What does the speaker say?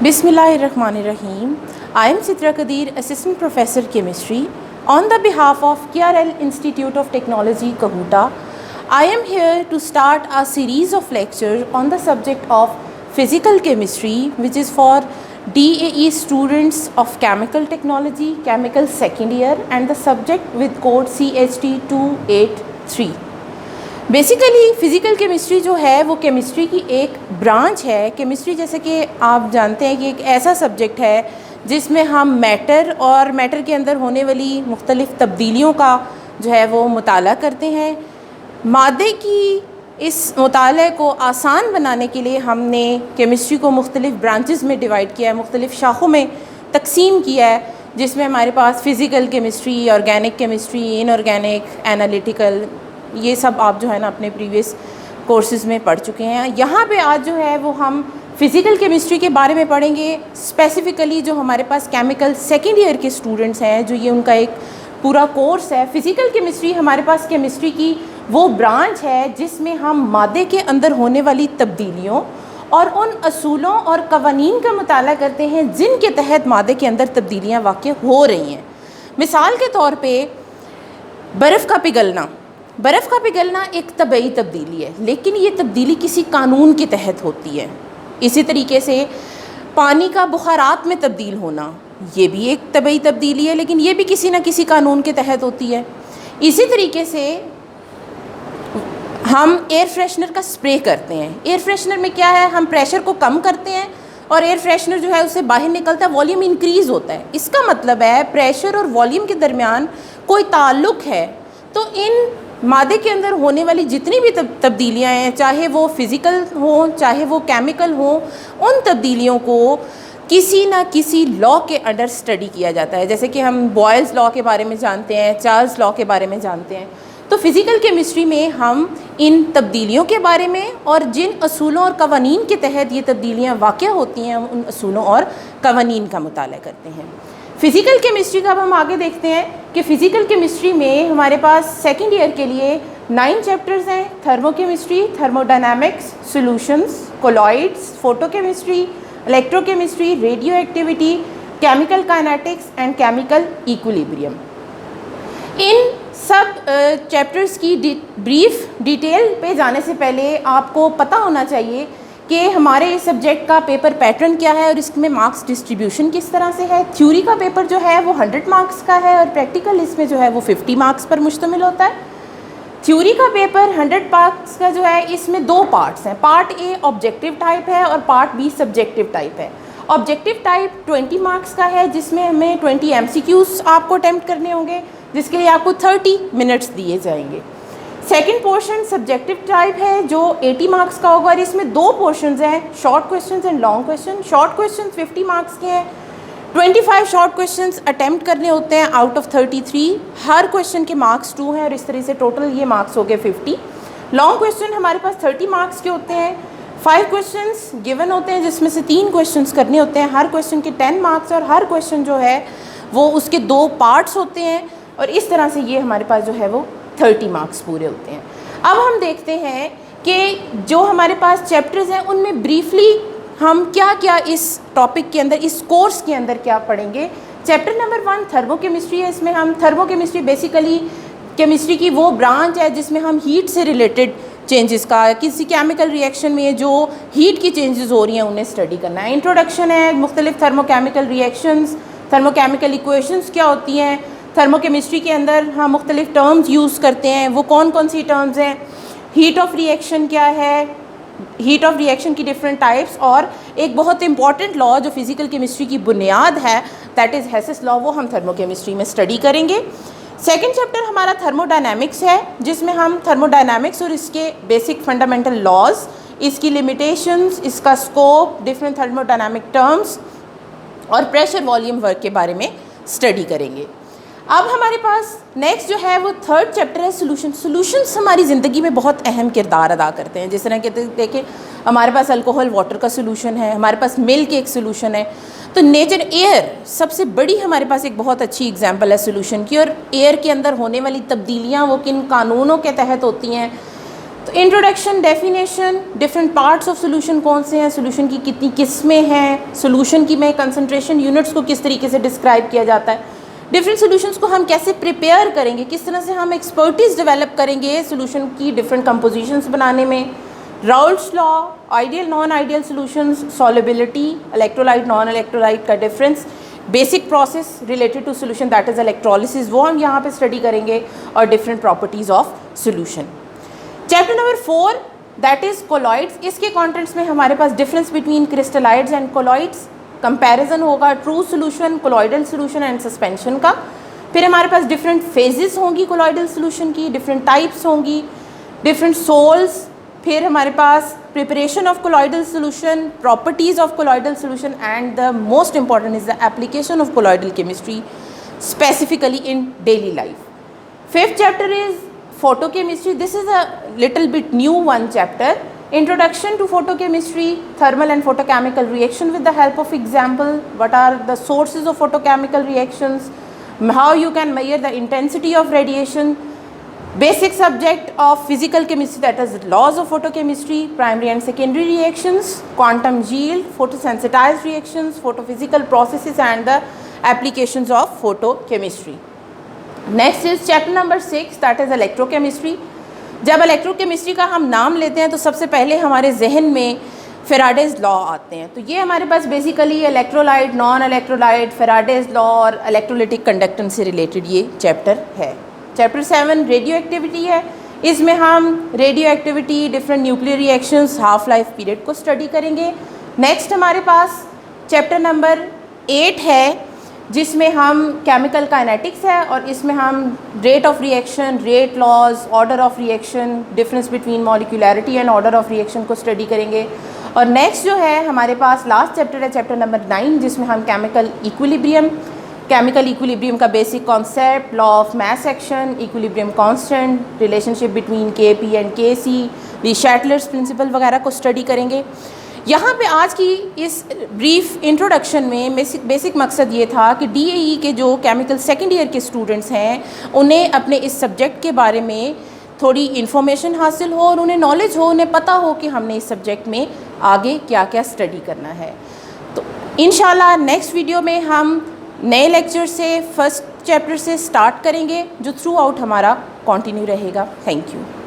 Bismillahirrahmanirrahim. I am Sitra Kadir, Assistant Professor Chemistry. On the behalf of KRL Institute of Technology, Kahuta, I am here to start a series of lectures on the subject of Physical Chemistry, which is for DAE students of Chemical Technology, Chemical Second Year, and the subject with code CHT283. Basically physical chemistry जो है वो chemistry की एक branch है। Chemistry जैसे कि आप जानते हैं कि एक ऐसा सब्जेक्ट है जिसमें हम मैटर और मैटर के अंदर होने वाली मुख्तलिफ़ तब्दीलियों का जो है वो मुताला करते हैं। मादे की इस मुताले को आसान बनाने के लिए हमने केमिस्ट्री को मुख्तलिफ़ ब्रांचेस में डिवाइड किया है, मुख्तलिफ़ शाखों में तकसीम किया है, जिसमें हमारे पास physical chemistry, organic chemistry, inorganic, analytical, ये सब आप जो है ना अपने प्रीवियस कोर्सेज़ में पढ़ चुके हैं। यहाँ पे आज जो है वो हम फ़िज़िकल केमिस्ट्री के बारे में पढ़ेंगे। स्पेसिफ़िकली जो हमारे पास केमिकल सेकेंड ईयर के स्टूडेंट्स हैं, जो ये उनका एक पूरा कोर्स है। फ़िज़िकल केमिस्ट्री हमारे पास केमिस्ट्री की वो ब्रांच है जिसमें हम मादे के अंदर होने वाली तब्दीलियों और उन असूलों और कवानीन का मुताला करते हैं जिनके तहत मादे के अंदर तब्दीलियाँ वाक़ हो रही हैं। मिसाल के तौर पर बर्फ़ का पिघलना एक तबई तब्दीली है, लेकिन ये तब्दीली किसी कानून के तहत होती है। इसी तरीके से पानी का बुखारात में तब्दील होना, ये भी एक तबई तब्दीली है, लेकिन ये भी किसी न किसी कानून के तहत होती है। इसी तरीके से हम एयर फ्रेशनर का स्प्रे करते हैं। एयर फ्रेशनर में क्या है, हम प्रेशर को कम करते हैं और एयर फ्रेशनर जो है उससे बाहर निकलता है, वॉल्यूम इंक्रीज़ होता है। इसका मतलब है प्रेशर और वॉल्यूम के दरमियान कोई ताल्लुक़ है। तो इन मादे के अंदर होने वाली जितनी भी तब्दीलियाँ हैं, चाहे वो फ़िज़िकल हों, चाहे वो केमिकल हों, उन तब्दीलियों को किसी ना किसी लॉ के अंडर स्टडी किया जाता है। जैसे कि हम बॉयल्स लॉ के बारे में जानते हैं, चार्ल्स लॉ के बारे में जानते हैं। तो फ़िज़िकल केमिस्ट्री में हम इन तब्दीलियों के बारे में और जिन असूलों और कवानीन के तहत ये तब्दीलियाँ वाक़या होती हैं, उन असूलों और कवानीन का मुताला करते हैं। फ़िज़िकल केमिस्ट्री का अब हम आगे देखते हैं कि फ़िज़िकल केमिस्ट्री में हमारे पास सेकेंड ईयर के लिए 9 चैप्टर्स हैं। Thermochemistry, thermodynamics, solutions, colloids, photochemistry, electrochemistry, radio activity, chemical kinetics and chemical equilibrium. इन सब चैप्टर्स की ब्रीफ डिटेल पे जाने से पहले आपको पता होना चाहिए कि हमारे इस सब्जेक्ट का पेपर पैटर्न क्या है और इसमें मार्क्स डिस्ट्रीब्यूशन किस तरह से है। थ्योरी का पेपर जो है वो 100 मार्क्स का है और प्रैक्टिकल इसमें जो है वो 50 मार्क्स पर मुश्तमिल होता है। थ्योरी का पेपर 100 मार्क्स का जो है, इसमें 2 पार्ट्स हैं। पार्ट ए ऑब्जेक्टिव टाइप है और पार्ट बी सब्जेक्टिव टाइप है। ऑब्जेक्टिव टाइप 20 मार्क्स का है, जिसमें हमें 20 MCQs आपको अटैम्प्ट करने होंगे, जिसके लिए आपको 30 मिनट्स दिए जाएंगे। सेकंड पोर्शन सब्जेक्टिव टाइप है जो 80 मार्क्स का होगा और इसमें 2 पोर्शंस हैं, short questions and long question. Short questions 50 marks के हैं। 25 शॉर्ट क्वेश्चंस अटैम्प्ट करने होते हैं आउट ऑफ 33। हर क्वेश्चन के मार्क्स 2 हैं और इस तरह से टोटल ये मार्क्स हो गए 50। लॉन्ग क्वेश्चन हमारे पास 30 मार्क्स के होते हैं। 5 क्वेश्चंस गिवन होते हैं जिसमें से 3 क्वेश्चंस करने होते हैं। हर क्वेश्चन के 10 मार्क्स और हर क्वेश्चन जो है वो उसके 2 पार्ट्स होते हैं और इस तरह से ये हमारे पास जो है वो 30 मार्क्स पूरे होते हैं। अब हम देखते हैं कि जो हमारे पास चैप्टर्स हैं उनमें ब्रीफली हम क्या क्या इस टॉपिक के अंदर, इस कोर्स के अंदर क्या पढ़ेंगे। चैप्टर नंबर 1 थर्मोकेमिस्ट्री है। इसमें हम थर्मोकेमिस्ट्री बेसिकली केमिस्ट्री की वो ब्रांच है जिसमें हम हीट से रिलेटेड चेंजेस का, किसी केमिकल रिएक्शन में जो हीट की चेंजेस हो रही हैं उन्हें स्टडी करना है। इंट्रोडक्शन है, मुख्तलिफ थर्मोकेमिकल रिएक्शंस, थर्मोकेमिकल इक्वेशंस क्या होती हैं। थर्मोकेमिस्ट्री के अंदर हम मुख्तलिफ टर्म्स यूज़ करते हैं, वो कौन कौन सी टर्म्स हैं। हीट ऑफ रिएक्शन क्या है, हीट ऑफ रिएक्शन की डिफरेंट टाइप्स, और एक बहुत इंपॉर्टेंट लॉ जो फिज़िकल केमिस्ट्री की बुनियाद है, दैट इज़ हेसिस लॉ, वो हम थर्मोकेमिस्ट्री में स्टडी करेंगे। सेकेंड चैप्टर हमारा थर्मोडायनामिक्स है, जिसमें हम थर्मोडायनामिक्स और इसके बेसिक फंडामेंटल लॉज, इसकी लिमिटेशंस, इसका स्कोप, डिफरेंट थर्मोडायनामिक टर्म्स और प्रेशर वॉल्यूम वर्क के बारे में स्टडी करेंगे। अब हमारे पास नेक्स्ट जो है वो थर्ड चैप्टर है सॉल्यूशन। सॉल्यूशंस हमारी ज़िंदगी में बहुत अहम किरदार अदा करते हैं। जिस तरह के देखें, हमारे पास अल्कोहल वाटर का सॉल्यूशन है, हमारे पास मिल्क एक सॉल्यूशन है। तो नेचर एयर सबसे बड़ी हमारे पास एक बहुत अच्छी एग्जांपल है सॉल्यूशन की। और एयर के अंदर होने वाली तब्दीलियाँ वो किन कानूनों के तहत होती हैं, तो introduction, definition, different parts of solution कौन से हैं, सोल्यूशन की कितनी किस्में हैं, सोल्यूशन की में कंसंट्रेशन यूनिट्स को किस तरीके से डिस्क्राइब किया जाता है, डिफरेंट सोल्यूशंस को हम कैसे प्रिपेयर करेंगे, किस तरह से हम एक्सपर्टीज़ डेवलप करेंगे सोल्यूशन की डिफरेंट कंपोजिशंस बनाने में, Raoult's law, ideal non ideal solutions, solubility, electrolyte non electrolyte का difference, basic process related to solution that is electrolysis, वो हम यहाँ पे स्टडी करेंगे, और different properties of solution. Chapter number 4 that is colloids, इसके कॉन्टेंट्स में हमारे पास difference between crystalloids and colloids, comparison होगा true solution, colloidal solution and suspension का। फिर हमारे पास डिफरेंट फेजेस होंगी कोलॉइडल सोल्यूशन की, डिफरेंट टाइप्स होंगी, डिफरेंट सोल्स, फिर हमारे पास preparation of colloidal solution, properties of colloidal solution, and the most important is the application of colloidal chemistry specifically in daily life. Fifth chapter is photochemistry. This is a little bit new one chapter. Introduction to photochemistry, thermal and photochemical reaction with the help of example. What are the sources of photochemical reactions? How you can measure the intensity of radiation. Basic subject of physical chemistry, that is laws of photochemistry, primary and secondary reactions, quantum yield, photosensitized reactions, photophysical processes and the applications of photochemistry. Next is chapter number 6 that is electrochemistry. जब electrochemistry का हम नाम लेते हैं तो सबसे पहले हमारे जहन में फेराडेज लॉ आते हैं। तो ये हमारे पास basically electrolyte, non electrolyte, Faraday's law और इलेक्ट्रोलिटिक कंडक्टेंस से रिलेटेड ये चैप्टर है। चैप्टर 7 रेडियो एक्टिविटी है, इसमें हम radio activity, different nuclear reactions, half life period को स्टडी करेंगे। नेक्स्ट हमारे पास चैप्टर नंबर 8 है जिसमें हम केमिकल काइनेटिक्स है, और इसमें हम rate of reaction, rate laws, order of reaction, difference between molecularity and order of reaction को स्टडी करेंगे। और नेक्स्ट जो है हमारे पास लास्ट चैप्टर है, चैप्टर नंबर 9, जिसमें हम केमिकल इक्विलिब्रियम का basic concept, law of mass action, equilibrium constant, relationship between Kp and Kc, Le Chatelier's principle वगैरह को स्टडी करेंगे। यहाँ पे आज की इस ब्रीफ इंट्रोडक्शन में बेसिक मकसद ये था कि DAE के जो केमिकल सेकेंड ईयर के स्टूडेंट्स हैं उन्हें अपने इस सब्जेक्ट के बारे में थोड़ी इन्फॉर्मेशन हासिल हो और उन्हें नॉलेज हो, उन्हें पता हो कि हमने इस सब्जेक्ट में आगे क्या क्या स्टडी करना है। तो इंशाल्लाह नेक्स्ट वीडियो में हम नए लेक्चर से फर्स्ट चैप्टर से स्टार्ट करेंगे जो थ्रू आउट हमारा कंटिन्यू रहेगा। Thank you.